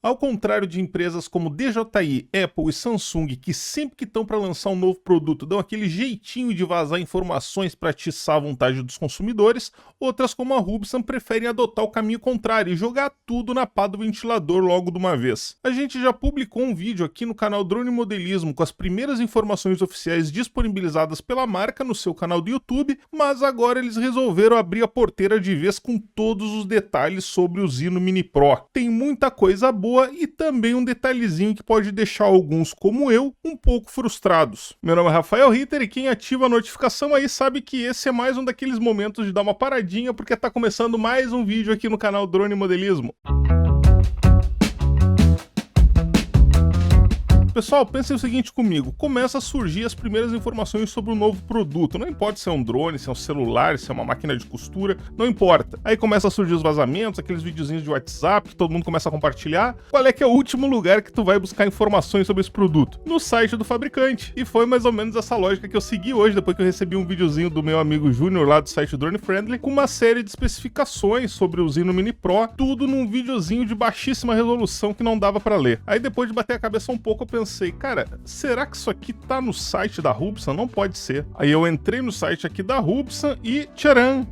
Ao contrário de empresas como DJI, Apple e Samsung, que sempre que estão para lançar um novo produto dão aquele jeitinho de vazar informações para atiçar a vontade dos consumidores, outras como a Rubsan preferem adotar o caminho contrário e jogar tudo na pá do ventilador logo de uma vez. A gente já publicou um vídeo aqui no canal Drone Modelismo com as primeiras informações oficiais disponibilizadas pela marca no seu canal do YouTube, mas agora eles resolveram abrir a porteira de vez com todos os detalhes sobre o Zino Mini Pro. Tem muita coisa boa e também um detalhezinho que pode deixar alguns, como eu, um pouco frustrados. Meu nome é Rafael Ritter e quem ativa a notificação aí sabe que esse é mais um daqueles momentos de dar uma paradinha porque tá começando mais um vídeo aqui no canal Drone Modelismo. Pessoal, pensem o seguinte comigo, começa a surgir as primeiras informações sobre o novo produto, não importa se é um drone, se é um celular, se é uma máquina de costura, não importa. Aí começa a surgir os vazamentos, aqueles videozinhos de WhatsApp que todo mundo começa a compartilhar. Qual é que é o último lugar que tu vai buscar informações sobre esse produto? No site do fabricante. E foi mais ou menos essa lógica que eu segui hoje, depois que eu recebi um videozinho do meu amigo Júnior lá do site Drone Friendly, com uma série de especificações sobre o Zino Mini Pro, tudo num videozinho de baixíssima resolução que não dava pra ler. Aí depois de bater a cabeça um pouco, eu pensei, cara, será que isso aqui tá no site da Rubsan? Não pode ser. Aí eu entrei no site aqui da Rubsan e tcharam!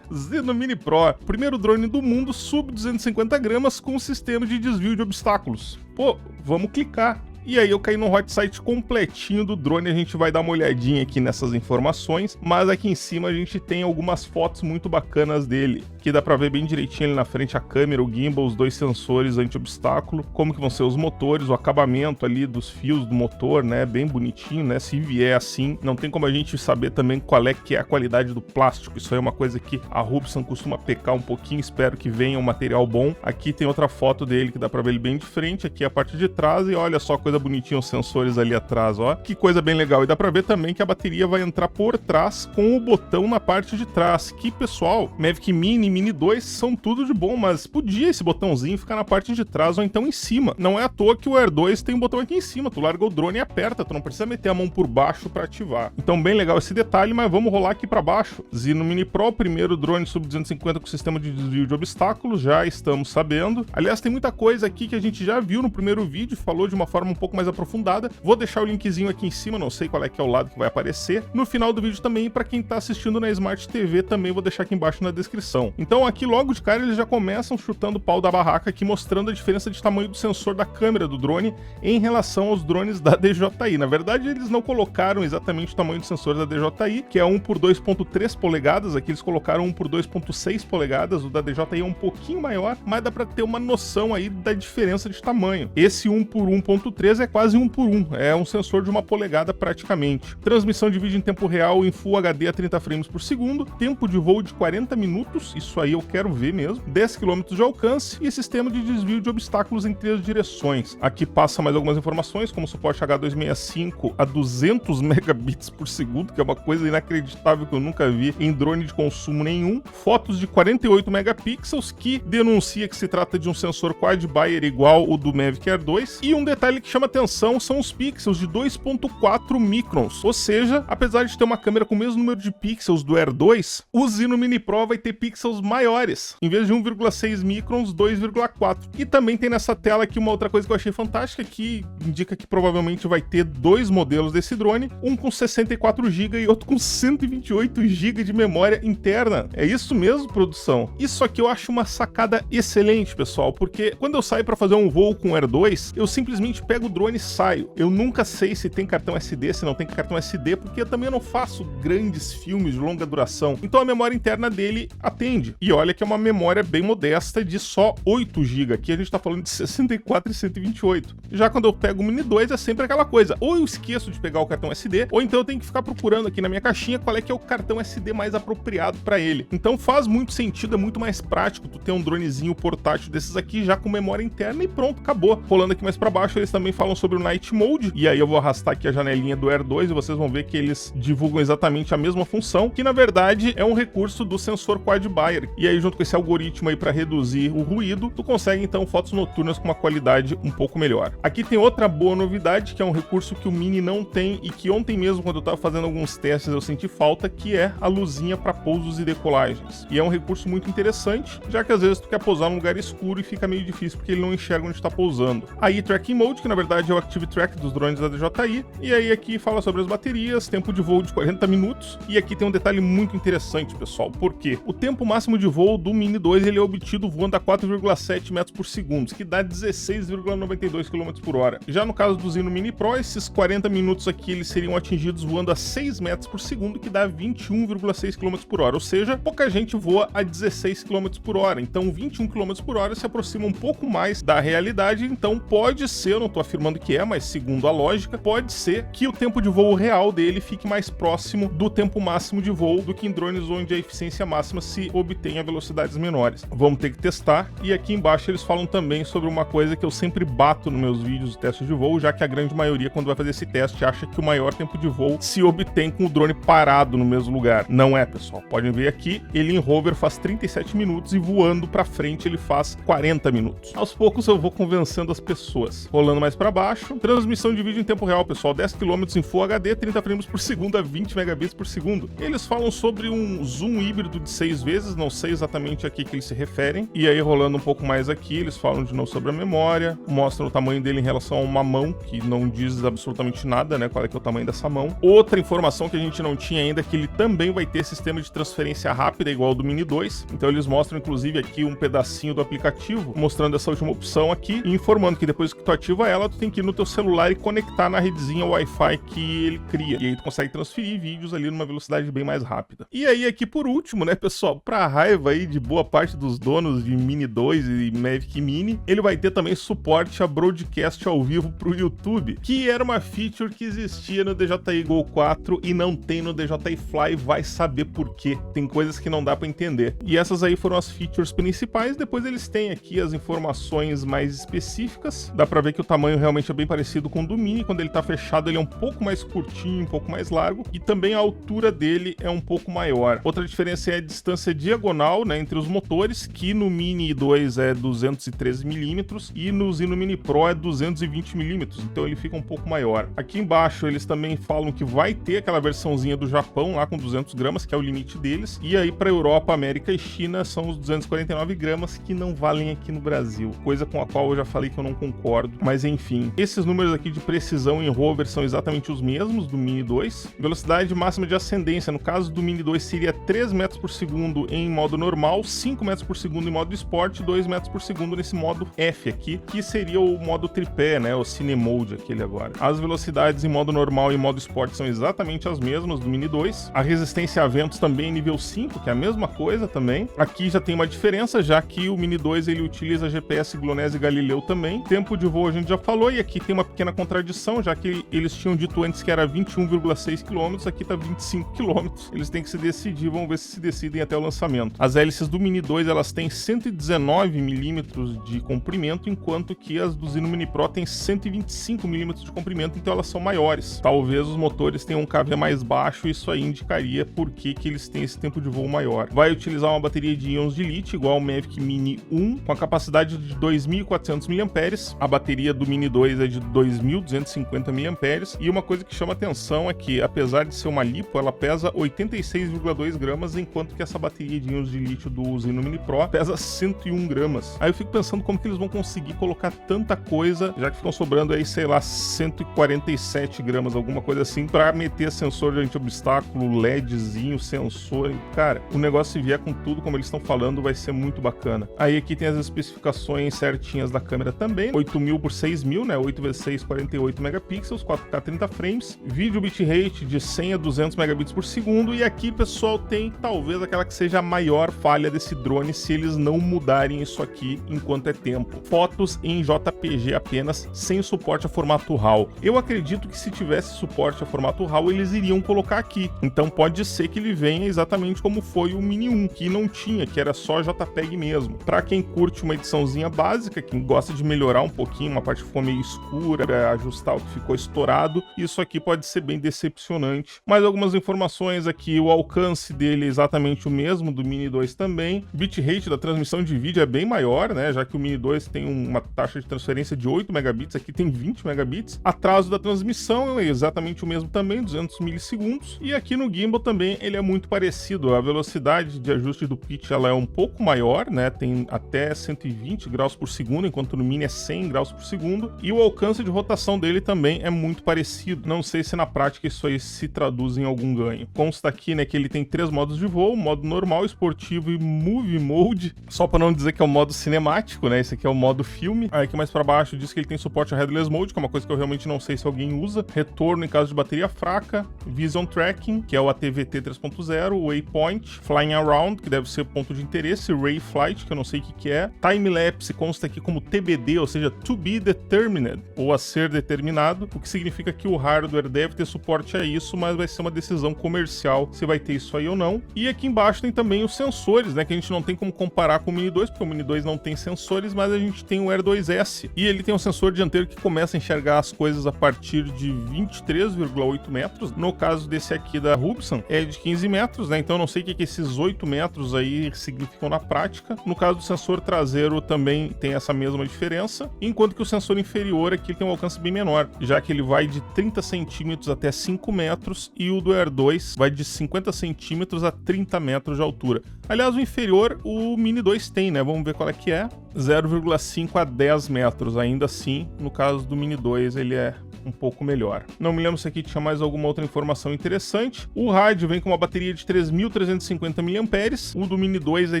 Zino Mini Pro, primeiro drone do mundo sub 250 gramas com sistema de desvio de obstáculos. Pô, vamos clicar. E aí eu caí no hot site completinho do drone, a gente vai dar uma olhadinha aqui nessas informações, mas aqui em cima a gente tem algumas fotos muito bacanas dele, que dá pra ver bem direitinho ali na frente a câmera, o gimbal, os dois sensores anti-obstáculo, como que vão ser os motores, o acabamento ali dos fios do motor, né, bem bonitinho, né, se vier assim, não tem como a gente saber também qual é que é a qualidade do plástico, isso aí é uma coisa que a Rubsan costuma pecar um pouquinho, espero que venha um material bom. Aqui tem outra foto dele que dá pra ver ele bem de frente, aqui é a parte de trás e olha só coisa bonitinha os sensores ali atrás, ó. Que coisa bem legal. E dá pra ver também que a bateria vai entrar por trás com o botão na parte de trás. Que, pessoal, Mavic Mini e Mini 2 são tudo de bom, mas podia esse botãozinho ficar na parte de trás ou então em cima. Não é à toa que o Air 2 tem um botão aqui em cima. Tu larga o drone e aperta, tu não precisa meter a mão por baixo pra ativar. Então, bem legal esse detalhe, mas vamos rolar aqui pra baixo. Zino Mini Pro, primeiro drone sub 250 com sistema de desvio de obstáculos, já estamos sabendo. Aliás, tem muita coisa aqui que a gente já viu no primeiro vídeo, falou de uma forma um pouco mais aprofundada. Vou deixar o linkzinho aqui em cima, não sei qual é que é o lado que vai aparecer. No final do vídeo também, para quem tá assistindo na Smart TV, também vou deixar aqui embaixo na descrição. Então aqui logo de cara eles já começam chutando o pau da barraca aqui, mostrando a diferença de tamanho do sensor da câmera do drone em relação aos drones da DJI. Na verdade, eles não colocaram exatamente o tamanho do sensor da DJI, que é 1 por 2.3 polegadas, aqui eles colocaram 1 por 2.6 polegadas, o da DJI é um pouquinho maior, mas dá para ter uma noção aí da diferença de tamanho. Esse 1 por 1.3 é quase 1 por 1, é um sensor de 1 polegada praticamente. Transmissão de vídeo em tempo real em Full HD a 30 frames por segundo, tempo de voo de 40 minutos, isso aí eu quero ver mesmo, 10 km de alcance e sistema de desvio de obstáculos em 3 direções. Aqui passa mais algumas informações, como suporte H265 a 200 megabits por segundo, que é uma coisa inacreditável que eu nunca vi em drone de consumo nenhum. Fotos de 48 megapixels, que denuncia que se trata de um sensor quad buyer igual o do Mavic Air 2. E um detalhe que chama atenção são os pixels de 2.4 microns, ou seja, apesar de ter uma câmera com o mesmo número de pixels do Air 2, o Zino Mini Pro vai ter pixels maiores, em vez de 1,6 microns, 2,4. E também tem nessa tela aqui uma outra coisa que eu achei fantástica, que indica que provavelmente vai ter dois modelos desse drone, um com 64 GB e outro com 128 GB de memória interna. É isso mesmo, produção? Isso aqui eu acho uma sacada excelente, pessoal, porque quando eu saio para fazer um voo com o Air 2, eu simplesmente pego o drone e saio. Eu nunca sei se tem cartão SD, se não tem cartão SD, porque eu também não faço grandes filmes de longa duração. Então a memória interna dele atende. E olha que é uma memória bem modesta de só 8 GB. Aqui a gente tá falando de 64 e 128. Já quando eu pego o Mini 2 é sempre aquela coisa. Ou eu esqueço de pegar o cartão SD, ou então eu tenho que ficar procurando aqui na minha caixinha qual é que é o cartão SD mais apropriado para ele. Então faz muito sentido, é muito mais prático tu ter um dronezinho portátil desses aqui já com memória interna e pronto, acabou. Rolando aqui mais para baixo, eles também falam sobre o Night Mode, e aí eu vou arrastar aqui a janelinha do Air 2 e vocês vão ver que eles divulgam exatamente a mesma função, que na verdade é um recurso do sensor Quad Bayer. E aí junto com esse algoritmo aí para reduzir o ruído, tu consegue então fotos noturnas com uma qualidade um pouco melhor. Aqui tem outra boa novidade, que é um recurso que o Mini não tem e que ontem mesmo, quando eu tava fazendo alguns testes, eu senti falta, que é a luzinha para pousos e decolagens. E é um recurso muito interessante, já que às vezes tu quer pousar num lugar escuro e fica meio difícil porque ele não enxerga onde está pousando. Aí Tracking Mode, que na verdade é o Active Track dos drones da DJI, e aí aqui fala sobre as baterias, tempo de voo de 40 minutos, e aqui tem um detalhe muito interessante, pessoal, porque o tempo máximo de voo do Mini 2 ele é obtido voando a 4,7 metros por segundo, que dá 16,92 km por hora. Já no caso do Zino Mini Pro, esses 40 minutos aqui eles seriam atingidos voando a 6 metros por segundo, que dá 21,6 km por hora, ou seja, pouca gente voa a 16 km por hora, então 21 km por hora se aproxima um pouco mais da realidade, então pode ser, eu não tô afirmando que é, mas segundo a lógica, pode ser que o tempo de voo real dele fique mais próximo do tempo máximo de voo do que em drones onde a eficiência máxima se obtém a velocidades menores. Vamos ter que testar, e aqui embaixo eles falam também sobre uma coisa que eu sempre bato nos meus vídeos de testes de voo, já que a grande maioria, quando vai fazer esse teste, acha que o maior tempo de voo se obtém com o drone parado no mesmo lugar. Não é, pessoal. Podem ver aqui, ele em hover faz 37 minutos e voando pra frente ele faz 40 minutos. Aos poucos eu vou convencendo as pessoas. Rolando mais pra baixo, transmissão de vídeo em tempo real, pessoal, 10 km em Full HD, 30 frames por segundo a 20 megabits por segundo. Eles falam sobre um zoom híbrido de 6 vezes, não sei exatamente a que eles se referem. E aí, rolando um pouco mais aqui, eles falam de novo sobre a memória, mostram o tamanho dele em relação a uma mão, que não diz absolutamente nada, né, qual é que é o tamanho dessa mão. Outra informação que a gente não tinha ainda é que ele também vai ter sistema de transferência rápida igual ao do Mini 2. Então eles mostram inclusive aqui um pedacinho do aplicativo, mostrando essa última opção aqui e informando que depois que tu ativa ela, tu tem que ir no teu celular e conectar na redezinha Wi-Fi que ele cria. E aí tu consegue transferir vídeos ali numa velocidade bem mais rápida. E aí aqui por último, né, pessoal, pra raiva aí de boa parte dos donos de Mini 2 e Mavic Mini, ele vai ter também suporte a broadcast ao vivo pro YouTube, que era uma feature que existia no DJI Go 4 e não tem no DJI Fly, vai saber por quê. Tem coisas que não dá pra entender. E essas aí foram as features principais, depois eles têm aqui as informações mais específicas. Dá pra ver que o tamanho realmente é bem parecido com o do Mini, quando ele tá fechado ele é um pouco mais curtinho, um pouco mais largo, e também a altura dele é um pouco maior. Outra diferença é a distância diagonal, né, entre os motores, que no Mini 2 é 213mm e no Zino Mini Pro é 220mm, então ele fica um pouco maior. Aqui embaixo eles também falam que vai ter aquela versãozinha do Japão lá com 200 gramas, que é o limite deles, e aí para Europa, América e China são os 249 gramas que não valem aqui no Brasil, coisa com a qual eu já falei que eu não concordo, mas enfim. Esses números aqui de precisão em hover são exatamente os mesmos do Mini 2. Velocidade máxima de ascendência, no caso do Mini 2 seria 3 metros por segundo em modo normal, 5 metros por segundo em modo Sport, 2 metros por segundo nesse modo F aqui, que seria o modo tripé, né, o Cine Mode aquele agora. As velocidades em modo normal e modo Sport são exatamente as mesmas do Mini 2. A resistência a ventos também em nível 5, que é a mesma coisa também. Aqui já tem uma diferença, já que o Mini 2 ele utiliza GPS GLONASS e Galileu também. Tempo de voo a gente já falou, e aqui tem uma pequena contradição, já que eles tinham dito antes que era 21,6 km, aqui tá 25 km. Eles têm que se decidir, vamos ver se decidem até o lançamento. As hélices do Mini 2 elas têm 119 milímetros de comprimento, enquanto que as do Zino Mini Pro têm 125 milímetros de comprimento, então elas são maiores. Talvez os motores tenham um KV mais baixo, isso aí indicaria por que eles têm esse tempo de voo maior. Vai utilizar uma bateria de íons de lítio igual ao Mavic Mini 1, com a capacidade de 2.400 mAh. A bateria do Mini 2 é de 2.250 mAh, e uma coisa que chama atenção é que, apesar de ser uma lipo, ela pesa 86,2 gramas, enquanto que essa bateria de íons de lítio do Zino Mini Pro pesa 101 gramas. Aí eu fico pensando como que eles vão conseguir colocar tanta coisa, já que ficam sobrando aí, sei lá, 147 gramas, alguma coisa assim, pra meter sensor de anti-obstáculo, LEDzinho, sensor. Cara, o negócio, se vier com tudo como eles estão falando, vai ser muito bacana. Aí aqui tem as especificações certinhas da câmera também, 8.000 por 6.000, né, 8x6, 48 megapixels, 4K 30 frames, vídeo bitrate de 100 a 200 megabits por segundo, e aqui, pessoal, tem talvez aquela que seja a maior falha desse drone se eles não mudarem isso aqui enquanto é tempo. Fotos em JPG apenas, sem suporte a formato RAW. Eu acredito que se tivesse suporte a formato RAW, eles iriam colocar aqui. Então pode ser que ele venha exatamente como foi o Mini 1, que não tinha, que era só JPEG mesmo. Para quem curte uma ediçãozinha básica, quem gosta de melhorar um pouquinho, uma parte ficou meio escura, ajustar o que ficou estourado. Isso aqui pode ser bem decepcionante. Mais algumas informações aqui, o alcance dele é exatamente o mesmo do Mini 2 também. Bitrate da transmissão de vídeo é bem maior, né? Já que o Mini 2 tem uma taxa de transferência de 8 megabits, aqui tem 20 megabits. Atraso da transmissão é exatamente o mesmo também, 200 milissegundos. E aqui no gimbal também ele é muito parecido. A velocidade de ajuste do pitch ela é um pouco maior, né? Tem até 120 graus por segundo, enquanto no Mini é 100 graus por segundo. E o alcance de rotação dele também é muito parecido. Não sei se na prática isso aí se traduz em algum ganho. Consta aqui, né, que ele tem 3 modos de voo, modo normal, esportivo e movie mode. Só para não dizer que é o modo cinemático, né? Esse aqui é o modo filme. Aí aqui mais para baixo diz que ele tem suporte a headless mode, que é uma coisa que eu realmente não sei se alguém usa. Retorno em caso de bateria fraca. Vision tracking, que é o ATVT 3.0. Waypoint. Flying around, que deve ser ponto de interesse. Ray flight, que eu não sei o que é. Time-lapse consta aqui como TBD, ou seja, to be determined, ou a ser determinado, o que significa que o hardware deve ter suporte a isso, mas vai ser uma decisão comercial se vai ter isso aí ou não. E aqui embaixo tem também os sensores, né, que a gente não tem como comparar com o Mini 2, porque o Mini 2 não tem sensores, mas a gente tem o Air 2S, e ele tem um sensor dianteiro que começa a enxergar as coisas a partir de 23,8 metros. No caso desse aqui da Hubsan, é de 15 metros, né, então eu não sei o que esses 8 metros aí significam na prática. No caso do sensor traseiro também tem essa mesma diferença, enquanto que o sensor inferior aqui tem um alcance bem menor, já que ele vai de 30 centímetros até 5 metros e o do Air 2 vai de 50 centímetros a 30 metros de altura. Aliás, o inferior o Mini 2 tem, né? Vamos ver qual é que é. 0,5 a 10 metros, ainda assim, no caso do Mini 2 ele é um pouco melhor. Não me lembro se aqui tinha mais alguma outra informação interessante. O rádio vem com uma bateria de 3.350 mAh, o do Mini 2 é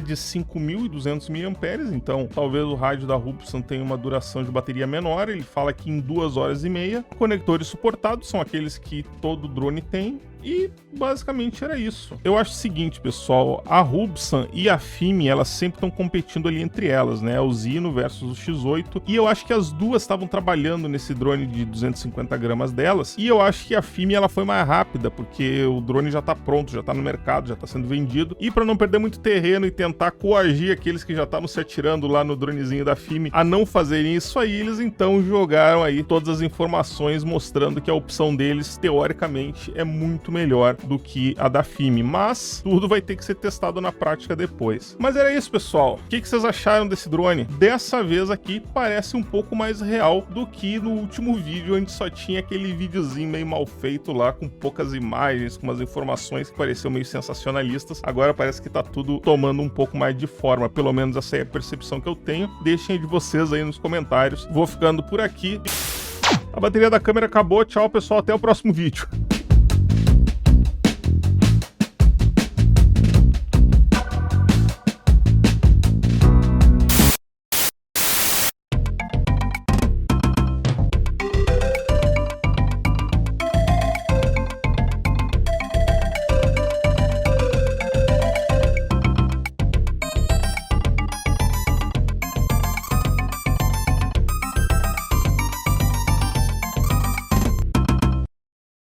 de 5.200 mAh, então talvez o rádio da Hubsan tenha uma duração de bateria menor. Ele fala que em 2 horas e meia. Conectores suportados são aqueles que todo drone tem. E basicamente era isso. Eu acho o seguinte, pessoal, a Hubsan e a FIMI, elas sempre estão competindo ali entre elas, né? O Zino versus o X8. E eu acho que as duas estavam trabalhando nesse drone de 250 gramas delas. E eu acho que a FIMI ela foi mais rápida, porque o drone já tá pronto, já tá no mercado, já tá sendo vendido. E para não perder muito terreno e tentar coagir aqueles que já estavam se atirando lá no dronezinho da FIMI a não fazerem isso aí, eles então jogaram aí todas as informações mostrando que a opção deles, teoricamente, é muito melhor do que a da FIMI, mas tudo vai ter que ser testado na prática depois. Mas era isso, pessoal. O que vocês acharam desse drone? Dessa vez aqui parece um pouco mais real do que no último vídeo, onde só tinha aquele videozinho meio mal feito lá, com poucas imagens, com umas informações que pareciam meio sensacionalistas. Agora parece que tá tudo tomando um pouco mais de forma, pelo menos essa é a percepção que eu tenho. Deixem de vocês aí nos comentários. Vou ficando por aqui. A bateria da câmera acabou. Tchau, pessoal. Até o próximo vídeo.